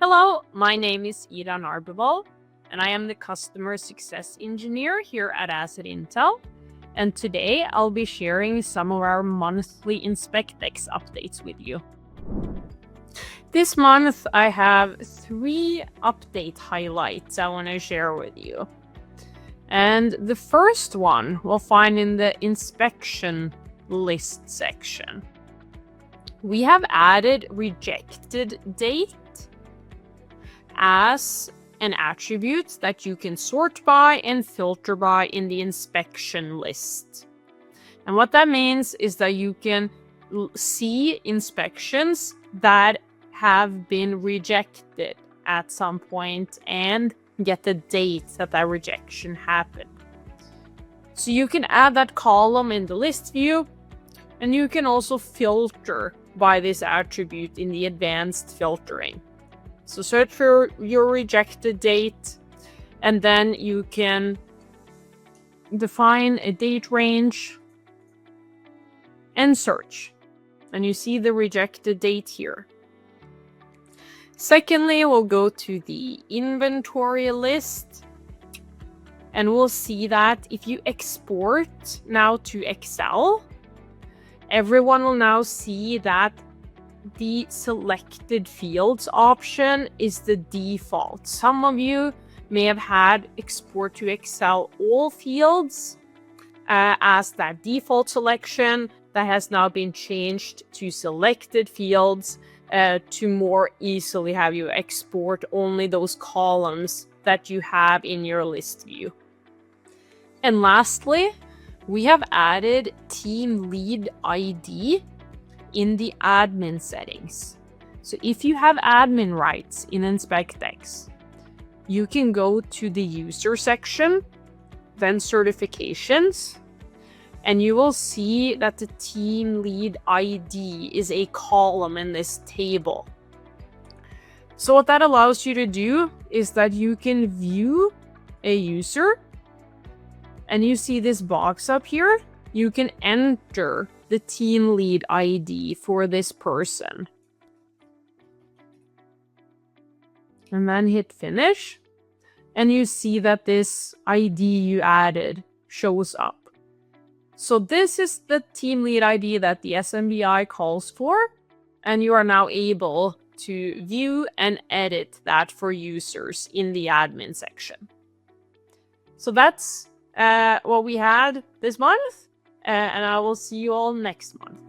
Hello, my name is Ida Narbevold, and I am the Customer Success Engineer here at AssetIntel. And today I'll be sharing some of our monthly inspectX updates with you. This month I have 3 update highlights I want to share with you. And the first one we'll find in the inspection list section. We have added rejected date as an attribute that you can sort by and filter by in the inspection list. And what that means is that you can see inspections that have been rejected at some point and get the date that that rejection happened. So you can add that column in the list view, and you can also filter by this attribute in the advanced filtering. So search for your rejected date, and then you can define a date range and search. And you see the rejected date here. Secondly, we'll go to the inventory list, and we'll see that if you export now to Excel, everyone will now see that the selected fields option is the default. Some of you may have had export to Excel all fields as that default selection. That has now been changed to selected fields to more easily have you export only those columns that you have in your list view. And lastly, we have added team lead ID in the admin settings. So if you have admin rights in inspectX, you can go to the user section, then certifications, and you will see that the team lead ID is a column in this table. So what that allows you to do is that you can view a user, and you see this box up here. You can enter the team lead ID for this person. And then hit finish. And you see that this ID you added shows up. So this is the team lead ID that the SNBI calls for. And you are now able to view and edit that for users in the admin section. So that's what we had this month. And I will see you all next month.